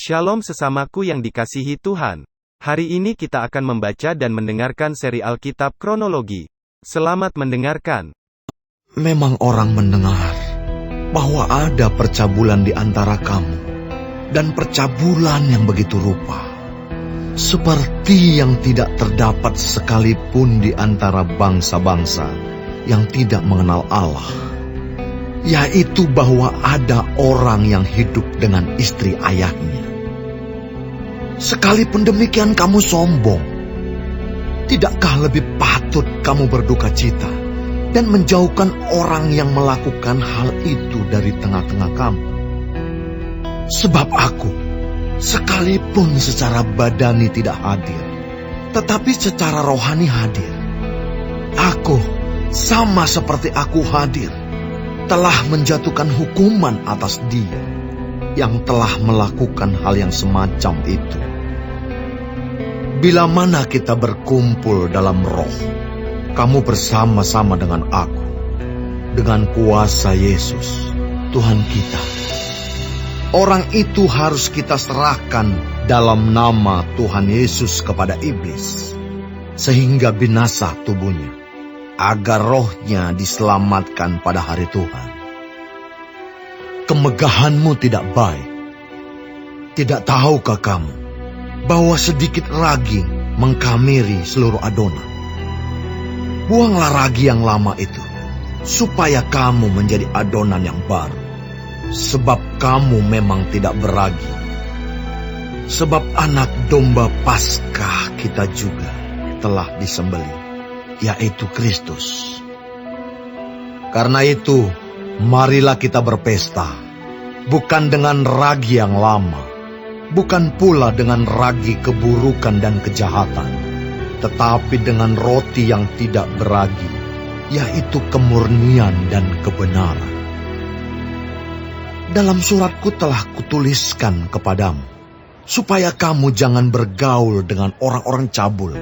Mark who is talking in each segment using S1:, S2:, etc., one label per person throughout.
S1: Shalom sesamaku yang dikasihi Tuhan. Hari ini kita akan membaca dan mendengarkan seri Alkitab Kronologi. Selamat mendengarkan.
S2: Memang orang mendengar bahwa ada percabulan di antara kamu, dan percabulan yang begitu rupa, seperti yang tidak terdapat sekalipun di antara bangsa-bangsa yang tidak mengenal Allah, yaitu bahwa ada orang yang hidup dengan istri ayahnya. Sekalipun demikian kamu sombong. Tidakkah lebih patut kamu berduka cita dan menjauhkan orang yang melakukan hal itu dari tengah-tengah kamu? Sebab aku, sekalipun secara badani tidak hadir, tetapi secara rohani hadir. Aku, sama seperti aku hadir, telah menjatuhkan hukuman atas dia yang telah melakukan hal yang semacam itu. Bila mana kita berkumpul dalam roh, kamu bersama-sama dengan aku, dengan kuasa Yesus, Tuhan kita. Orang itu harus kita serahkan dalam nama Tuhan Yesus kepada iblis, sehingga binasa tubuhnya, agar rohnya diselamatkan pada hari Tuhan. Kemegahanmu tidak baik. Tidak tahukah kamu bahwa sedikit ragi mengkamiri seluruh adonan? Buanglah ragi yang lama itu, supaya kamu menjadi adonan yang baru. Sebab kamu memang tidak beragi. Sebab anak domba Paskah kita juga telah disembelih, yaitu Kristus. Karena itu, marilah kita berpesta, bukan dengan ragi yang lama, bukan pula dengan ragi keburukan dan kejahatan, tetapi dengan roti yang tidak beragi, yaitu kemurnian dan kebenaran. Dalam suratku telah kutuliskan kepadamu, supaya kamu jangan bergaul dengan orang-orang cabul.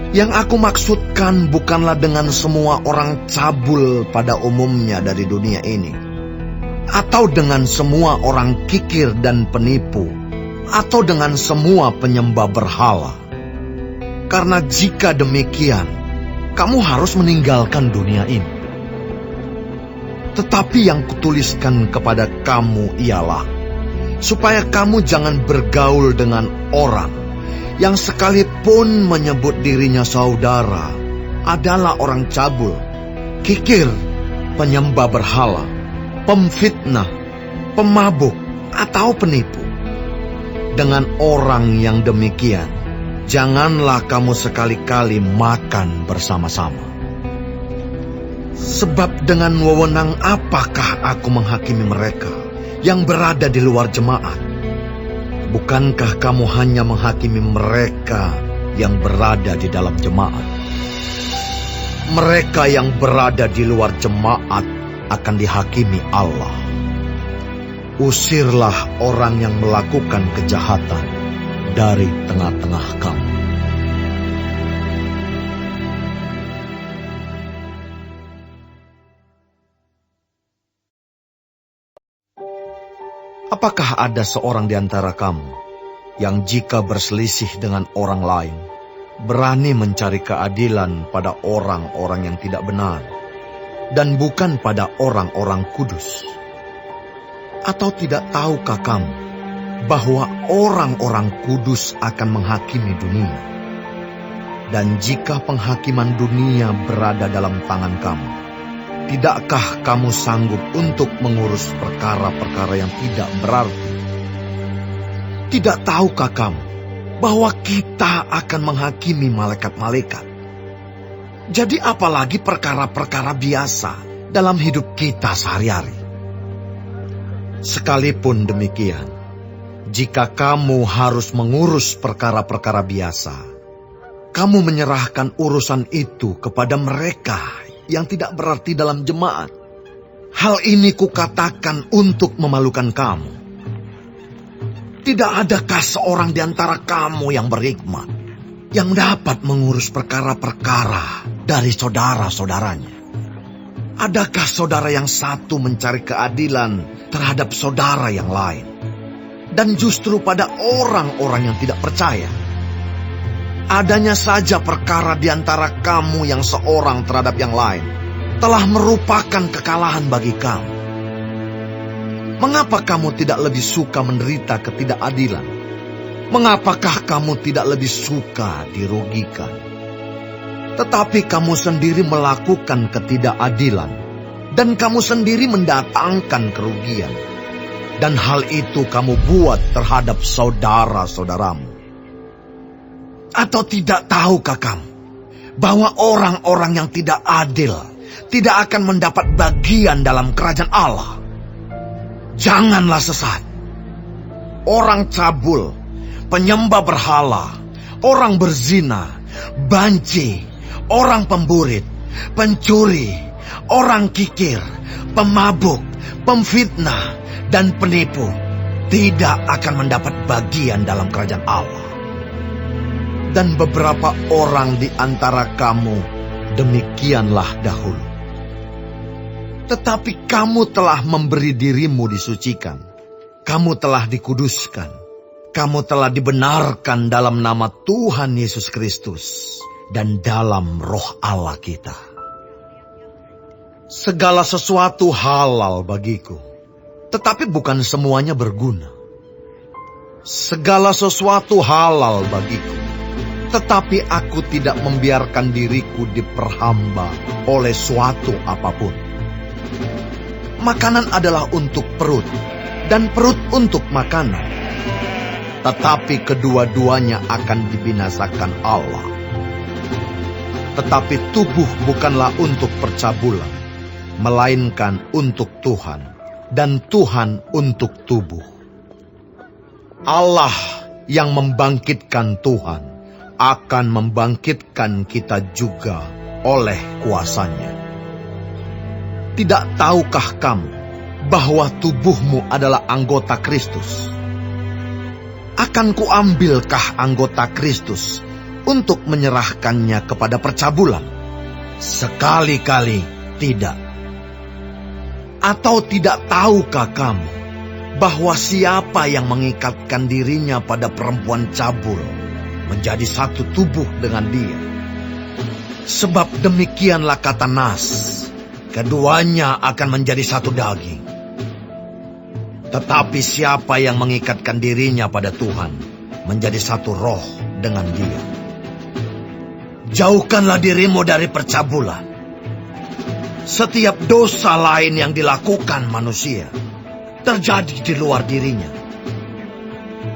S2: Yang aku maksudkan bukanlah dengan semua orang cabul pada umumnya dari dunia ini, atau dengan semua orang kikir dan penipu, atau dengan semua penyembah berhala. Karena jika demikian, kamu harus meninggalkan dunia ini. Tetapi yang kutuliskan kepada kamu ialah, supaya kamu jangan bergaul dengan orang yang sekalipun menyebut dirinya saudara adalah orang cabul, kikir, penyembah berhala, pemfitnah, pemabuk, atau penipu. Dengan orang yang demikian, janganlah kamu sekali-kali makan bersama-sama. Sebab dengan wewenang apakah aku menghakimi mereka yang berada di luar jemaat? Bukankah kamu hanya menghakimi mereka yang berada di dalam jemaat? Mereka yang berada di luar jemaat akan dihakimi Allah. Usirlah orang yang melakukan kejahatan dari tengah-tengah kamu. Apakah ada seorang di antara kamu yang jika berselisih dengan orang lain, berani mencari keadilan pada orang-orang yang tidak benar, dan bukan pada orang-orang kudus? Atau tidak tahukah kamu bahwa orang-orang kudus akan menghakimi dunia? Dan jika penghakiman dunia berada dalam tangan kamu, tidakkah kamu sanggup untuk mengurus perkara-perkara yang tidak berarti? Tidak tahukah kamu bahwa kita akan menghakimi malaikat-malaikat? Jadi apalagi perkara-perkara biasa dalam hidup kita sehari-hari? Sekalipun demikian, jika kamu harus mengurus perkara-perkara biasa, kamu menyerahkan urusan itu kepada mereka yang tidak berarti dalam jemaat. Hal ini kukatakan untuk memalukan kamu. Tidak adakah seorang di antara kamu yang berhikmat, yang dapat mengurus perkara-perkara dari saudara-saudaranya? Adakah saudara yang satu mencari keadilan terhadap saudara yang lain? dan justru pada orang-orang yang tidak percaya. Adanya saja perkara di antara kamu yang seorang terhadap yang lain telah merupakan kekalahan bagi kamu. Mengapa kamu tidak lebih suka menderita ketidakadilan? Mengapakah kamu tidak lebih suka dirugikan? Tetapi kamu sendiri melakukan ketidakadilan, dan kamu sendiri mendatangkan kerugian. Dan hal itu kamu buat terhadap saudara-saudaramu. Atau tidak tahukah kamu bahwa orang-orang yang tidak adil tidak akan mendapat bagian dalam kerajaan Allah? Janganlah sesat. Orang cabul, penyembah berhala, orang berzina, banci, orang pemburit, pencuri, orang kikir, pemabuk, pemfitnah, dan penipu tidak akan mendapat bagian dalam kerajaan Allah. Dan beberapa orang di antara kamu demikianlah dahulu. Tetapi kamu telah memberi dirimu disucikan. Kamu telah dikuduskan. Kamu telah dibenarkan dalam nama Tuhan Yesus Kristus dan dalam Roh Allah kita. Segala sesuatu halal bagiku, tetapi bukan semuanya berguna. Segala sesuatu halal bagiku, tetapi aku tidak membiarkan diriku diperhamba oleh suatu apapun. Makanan adalah untuk perut, dan perut untuk makanan. Tetapi kedua-duanya akan dibinasakan Allah. Tetapi tubuh bukanlah untuk percabulan, melainkan untuk Tuhan, dan Tuhan untuk tubuh. Allah yang membangkitkan Tuhan akan membangkitkan kita juga oleh kuasanya. Tidak tahukah kamu bahwa tubuhmu adalah anggota Kristus? Akan kuambilkah anggota Kristus untuk menyerahkannya kepada percabulan? Sekali-kali tidak. Atau tidak tahukah kamu bahwa siapa yang mengikatkan dirinya pada perempuan cabul menjadi satu tubuh dengan dia? Sebab demikianlah kata Nas, keduanya akan menjadi satu daging. Tetapi siapa yang mengikatkan dirinya pada Tuhan menjadi satu roh dengan dia. Jauhkanlah dirimu dari percabulan. Setiap dosa lain yang dilakukan manusia terjadi di luar dirinya.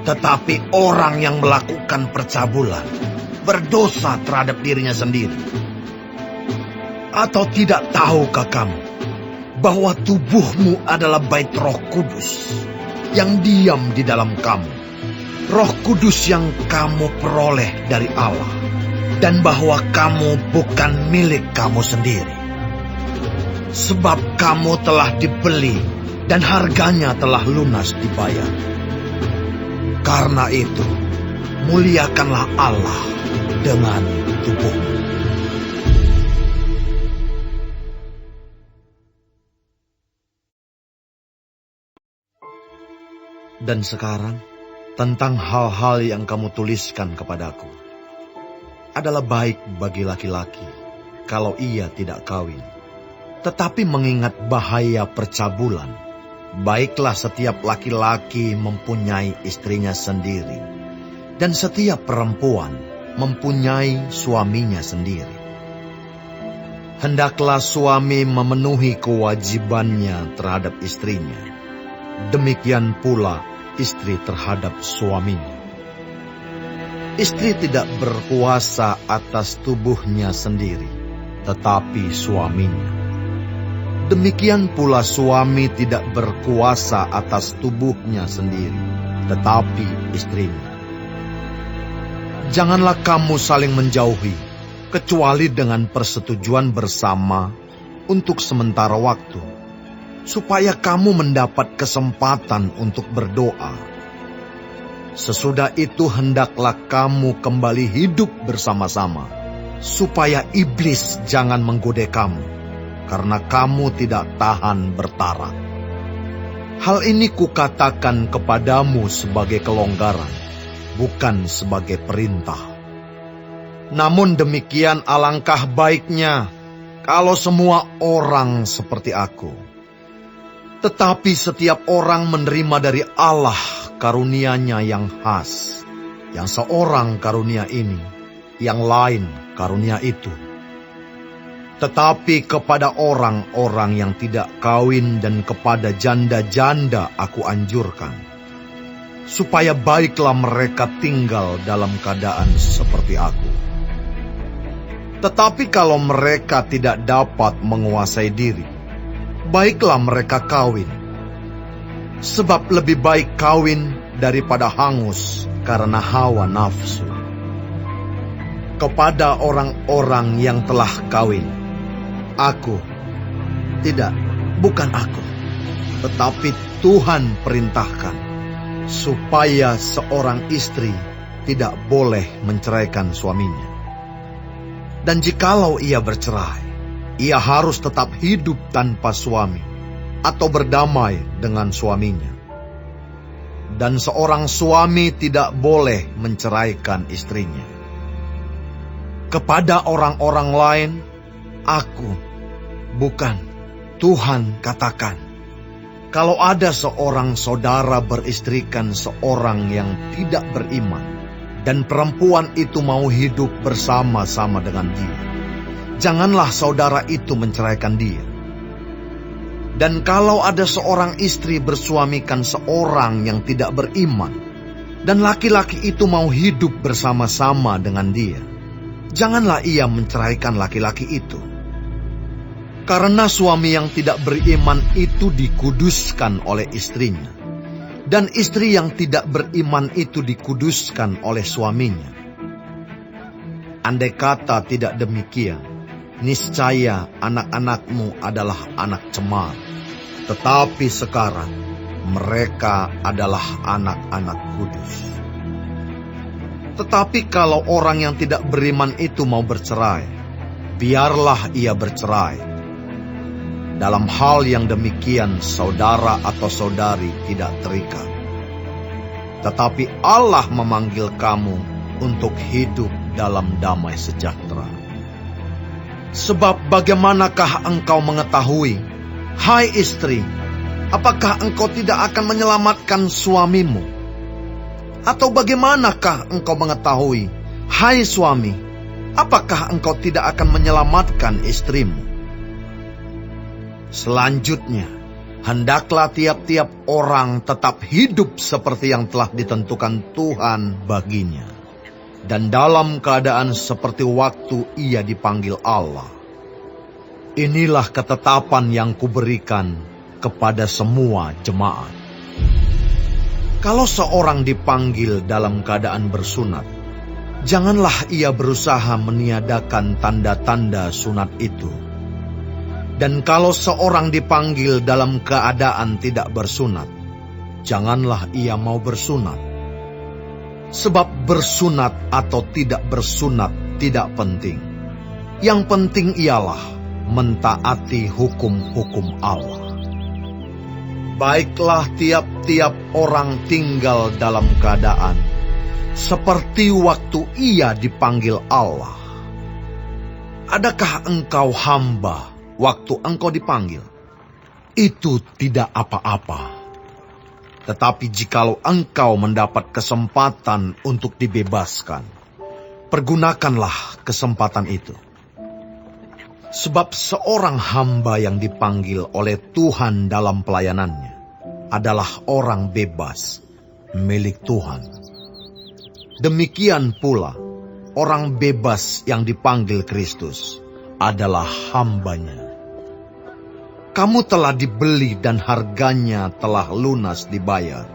S2: Tetapi orang yang melakukan percabulan berdosa terhadap dirinya sendiri. Atau tidak tahukah kamu bahwa tubuhmu adalah bait Roh Kudus yang diam di dalam kamu, Roh Kudus yang kamu peroleh dari Allah, dan bahwa kamu bukan milik kamu sendiri, sebab kamu telah dibeli dan harganya telah lunas dibayar. Karena itu, muliakanlah Allah dengan tubuhmu. Dan sekarang, tentang hal-hal yang kamu tuliskan kepadaku, adalah baik bagi laki-laki kalau ia tidak kawin. Tetapi mengingat bahaya percabulan, baiklah setiap laki-laki mempunyai istrinya sendiri, dan setiap perempuan mempunyai suaminya sendiri. Hendaklah suami memenuhi kewajibannya terhadap istrinya, demikian pula istri terhadap suaminya. Istri tidak berkuasa atas tubuhnya sendiri, tetapi suaminya. Demikian pula suami tidak berkuasa atas tubuhnya sendiri, tetapi istrinya. Janganlah kamu saling menjauhi, kecuali dengan persetujuan bersama untuk sementara waktu, supaya kamu mendapat kesempatan untuk berdoa. Sesudah itu hendaklah kamu kembali hidup bersama-sama, supaya iblis jangan menggoda kamu, karena kamu tidak tahan bertarak. Hal ini kukatakan kepadamu sebagai kelonggaran, bukan sebagai perintah. Namun demikian alangkah baiknya kalau semua orang seperti aku. Tetapi setiap orang menerima dari Allah karunia-Nya yang khas. Yang seorang karunia ini, yang lain karunia itu. Tetapi kepada orang-orang yang tidak kawin dan kepada janda-janda aku anjurkan, supaya baiklah mereka tinggal dalam keadaan seperti aku. Tetapi kalau mereka tidak dapat menguasai diri, baiklah mereka kawin. Sebab lebih baik kawin daripada hangus karena hawa nafsu. Kepada orang-orang yang telah kawin, bukan aku, tetapi Tuhan perintahkan, supaya seorang istri tidak boleh menceraikan suaminya. Dan jikalau ia bercerai, ia harus tetap hidup tanpa suami, atau berdamai dengan suaminya. Dan seorang suami tidak boleh menceraikan istrinya. Kepada orang-orang lain, bukan Tuhan katakan, kalau ada seorang saudara beristrikan seorang yang tidak beriman, dan perempuan itu mau hidup bersama-sama dengan dia, janganlah saudara itu menceraikan dia. Dan kalau ada seorang istri bersuamikan seorang yang tidak beriman, dan laki-laki itu mau hidup bersama-sama dengan dia, janganlah ia menceraikan laki-laki itu. Karena suami yang tidak beriman itu dikuduskan oleh istrinya, dan istri yang tidak beriman itu dikuduskan oleh suaminya. Andai kata tidak demikian, niscaya anak-anakmu adalah anak cemar, tetapi sekarang mereka adalah anak-anak kudus. Tetapi kalau orang yang tidak beriman itu mau bercerai, biarlah ia bercerai. Dalam hal yang demikian, saudara atau saudari tidak terikat. Tetapi Allah memanggil kamu untuk hidup dalam damai sejahtera. Sebab bagaimanakah engkau mengetahui, hai istri, apakah engkau tidak akan menyelamatkan suamimu? Atau bagaimanakah engkau mengetahui, hai suami, apakah engkau tidak akan menyelamatkan istrimu? Selanjutnya, hendaklah tiap-tiap orang tetap hidup seperti yang telah ditentukan Tuhan baginya, dan dalam keadaan seperti waktu ia dipanggil Allah. Inilah ketetapan yang kuberikan kepada semua jemaat. Kalau seorang dipanggil dalam keadaan bersunat, janganlah ia berusaha meniadakan tanda-tanda sunat itu. Dan kalau seorang dipanggil dalam keadaan tidak bersunat, janganlah ia mau bersunat. Sebab bersunat atau tidak bersunat tidak penting. Yang penting ialah mentaati hukum-hukum Allah. Baiklah tiap-tiap orang tinggal dalam keadaan seperti waktu ia dipanggil Allah. Adakah engkau hamba waktu engkau dipanggil? Itu tidak apa-apa. Tetapi jikalau engkau mendapat kesempatan untuk dibebaskan, pergunakanlah kesempatan itu. Sebab seorang hamba yang dipanggil oleh Tuhan dalam pelayanannya adalah orang bebas, milik Tuhan. Demikian pula, orang bebas yang dipanggil Kristus adalah hambanya. Kamu telah dibeli dan harganya telah lunas dibayar.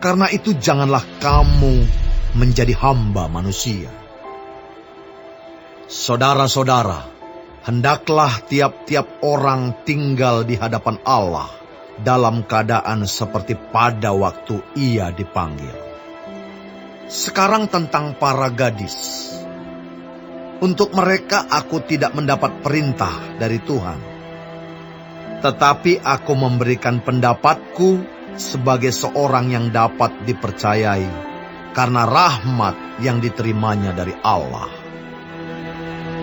S2: Karena itu janganlah kamu menjadi hamba manusia. Saudara-saudara, hendaklah tiap-tiap orang tinggal di hadapan Allah dalam keadaan seperti pada waktu ia dipanggil. Sekarang tentang para gadis. Untuk mereka aku tidak mendapat perintah dari Tuhan. Tetapi aku memberikan pendapatku sebagai seorang yang dapat dipercayai karena rahmat yang diterimanya dari Allah.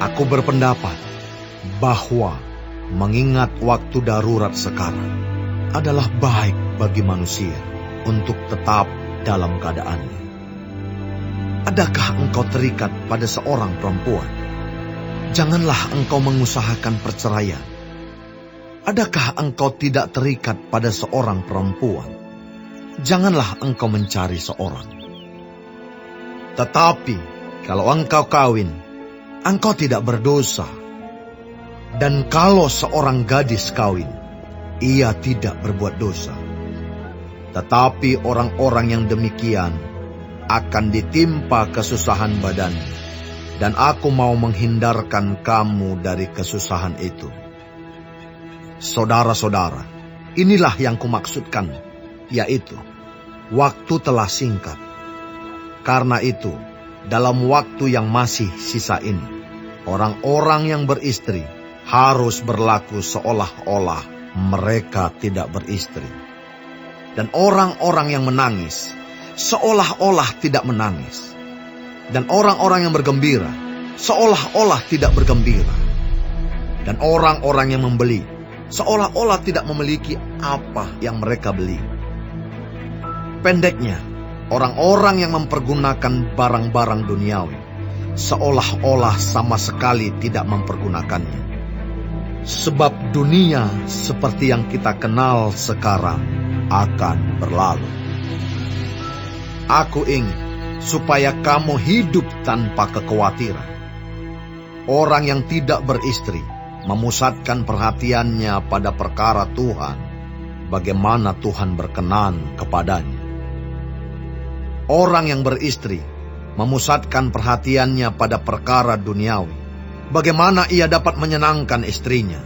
S2: Aku berpendapat bahwa mengingat waktu darurat sekarang adalah baik bagi manusia untuk tetap dalam keadaannya. Adakah engkau terikat pada seorang perempuan? Janganlah engkau mengusahakan perceraian. Adakah engkau tidak terikat pada seorang perempuan? Janganlah engkau mencari seorang. Tetapi kalau engkau kawin, engkau tidak berdosa. Dan kalau seorang gadis kawin, ia tidak berbuat dosa. Tetapi orang-orang yang demikian akan ditimpa kesusahan badan, dan aku mau menghindarkan kamu dari kesusahan itu. Saudara-saudara, inilah yang kumaksudkan, yaitu waktu telah singkat. Karena itu, dalam waktu yang masih sisa ini, orang-orang yang beristri harus berlaku seolah-olah mereka tidak beristri. Dan orang-orang yang menangis seolah-olah tidak menangis. Dan orang-orang yang bergembira seolah-olah tidak bergembira. Dan orang-orang yang membeli seolah-olah tidak memiliki apa yang mereka beli. Pendeknya, orang-orang yang mempergunakan barang-barang duniawi seolah-olah sama sekali tidak mempergunakannya. Sebab dunia seperti yang kita kenal sekarang akan berlalu. Aku ingin supaya kamu hidup tanpa kekhawatiran. Orang yang tidak beristri memusatkan perhatiannya pada perkara Tuhan, bagaimana Tuhan berkenan kepadanya. Orang yang beristri memusatkan perhatiannya pada perkara duniawi, bagaimana ia dapat menyenangkan istrinya.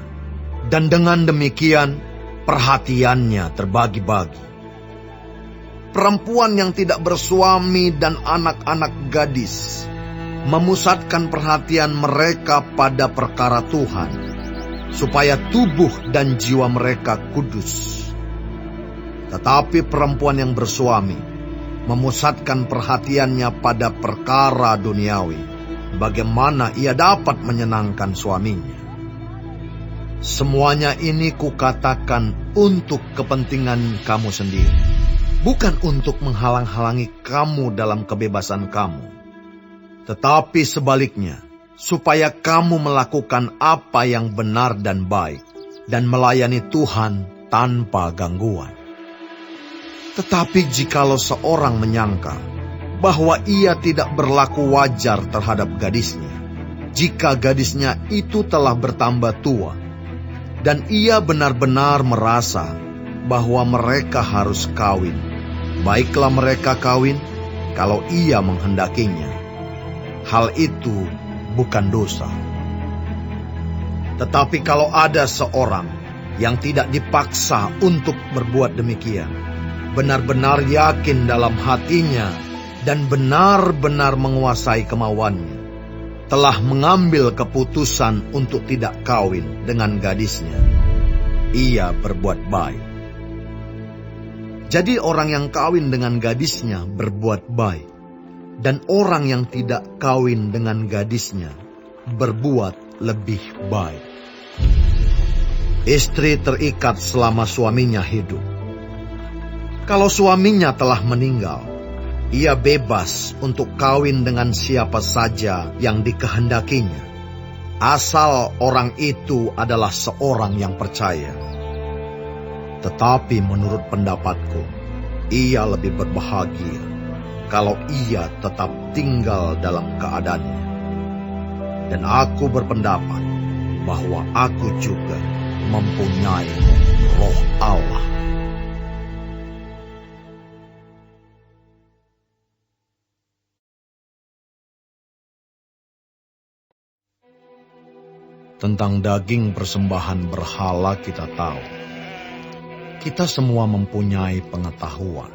S2: Dan dengan demikian, perhatiannya terbagi-bagi. Perempuan yang tidak bersuami dan anak-anak gadis memusatkan perhatian mereka pada perkara Tuhan, supaya tubuh dan jiwa mereka kudus. Tetapi perempuan yang bersuami memusatkan perhatiannya pada perkara duniawi, bagaimana ia dapat menyenangkan suaminya. Semuanya ini kukatakan untuk kepentingan kamu sendiri, bukan untuk menghalang-halangi kamu dalam kebebasan kamu, tetapi sebaliknya, supaya kamu melakukan apa yang benar dan baik, dan melayani Tuhan tanpa gangguan. Tetapi jikalau seorang menyangka bahwa ia tidak berlaku wajar terhadap gadisnya, jika gadisnya itu telah bertambah tua, dan ia benar-benar merasa bahwa mereka harus kawin, baiklah mereka kawin kalau ia menghendakinya. Hal itu bukan dosa. Tetapi kalau ada seorang yang tidak dipaksa untuk berbuat demikian, benar-benar yakin dalam hatinya dan benar-benar menguasai kemauannya, telah mengambil keputusan untuk tidak kawin dengan gadisnya, ia berbuat baik. Jadi orang yang kawin dengan gadisnya berbuat baik, dan orang yang tidak kawin dengan gadisnya berbuat lebih baik. Istri terikat selama suaminya hidup. Kalau suaminya telah meninggal, ia bebas untuk kawin dengan siapa saja yang dikehendakinya, asal orang itu adalah seorang yang percaya. Tetapi menurut pendapatku, ia lebih berbahagia kalau ia tetap tinggal dalam keadaannya. Dan aku berpendapat bahwa aku juga mempunyai Roh Allah. Tentang daging persembahan berhala kita tahu. Kita semua mempunyai pengetahuan.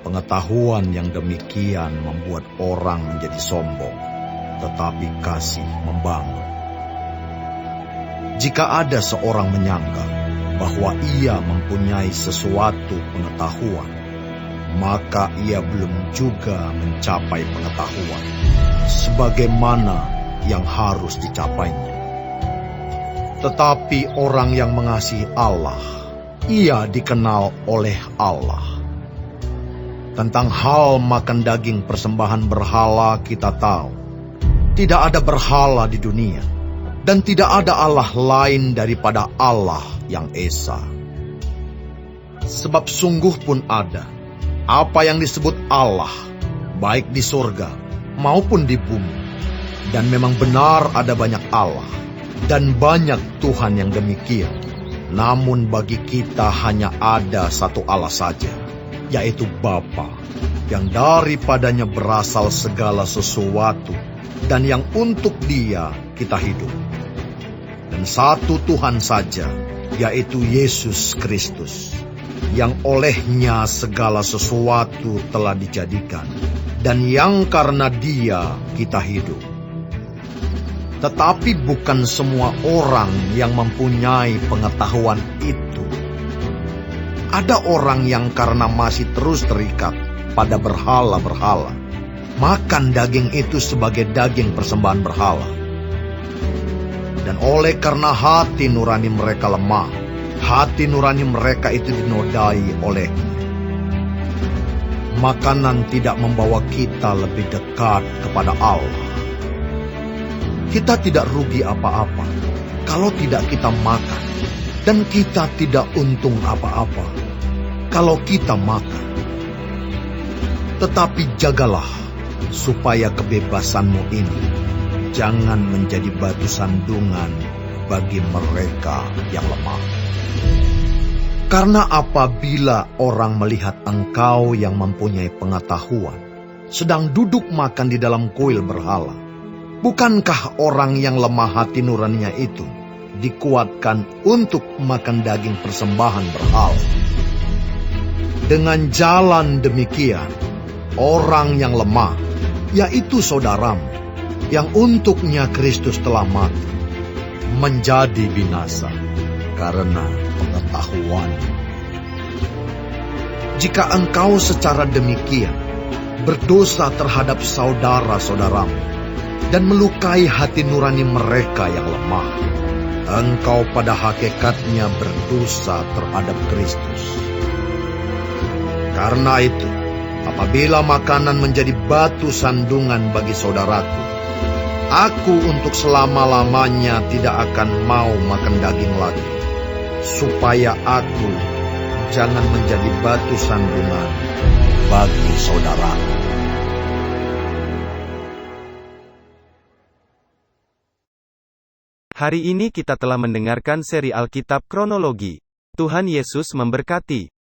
S2: Pengetahuan yang demikian membuat orang menjadi sombong, tetapi kasih membangun. Jika ada seorang menyangka bahwa ia mempunyai sesuatu pengetahuan, maka ia belum juga mencapai pengetahuan sebagaimana yang harus dicapainya. Tetapi orang yang mengasihi Allah, ia dikenal oleh Allah. Tentang hal makan daging persembahan berhala kita tahu, tidak ada berhala di dunia, dan tidak ada Allah lain daripada Allah yang Esa. Sebab sungguh pun ada apa yang disebut Allah, baik di surga maupun di bumi. Dan memang benar ada banyak Allah, dan banyak Tuhan yang demikian. Namun bagi kita hanya ada satu Allah saja, yaitu Bapa, yang daripadanya berasal segala sesuatu, dan yang untuk Dia kita hidup. Dan satu Tuhan saja, yaitu Yesus Kristus, yang olehnya segala sesuatu telah dijadikan, dan yang karena Dia kita hidup. Tetapi bukan semua orang yang mempunyai pengetahuan itu. Ada orang yang karena masih terus terikat pada berhala-berhala, makan daging itu sebagai daging persembahan berhala. Dan oleh karena hati nurani mereka lemah, hati nurani mereka itu dinodai olehnya. Makanan tidak membawa kita lebih dekat kepada Allah. Kita tidak rugi apa-apa kalau tidak kita makan, dan kita tidak untung apa-apa kalau kita makan. Tetapi jagalah supaya kebebasanmu ini jangan menjadi batu sandungan bagi mereka yang lemah. Karena apabila orang melihat engkau yang mempunyai pengetahuan sedang duduk makan di dalam kuil berhala, bukankah orang yang lemah hati nuraninya itu dikuatkan untuk makan daging persembahan berhala? Dengan jalan demikian, orang yang lemah, yaitu saudaramu, yang untuknya Kristus telah mati, menjadi binasa karena pengetahuan. Jika engkau secara demikian berdosa terhadap saudara-saudaramu dan melukai hati nurani mereka yang lemah, engkau pada hakikatnya berdosa terhadap Kristus. Karena itu, apabila makanan menjadi batu sandungan bagi saudaraku, aku untuk selama-lamanya tidak akan mau makan daging lagi, supaya aku jangan menjadi batu sandungan bagi saudaraku.
S1: Hari ini kita telah mendengarkan seri Alkitab Kronologi. Tuhan Yesus memberkati.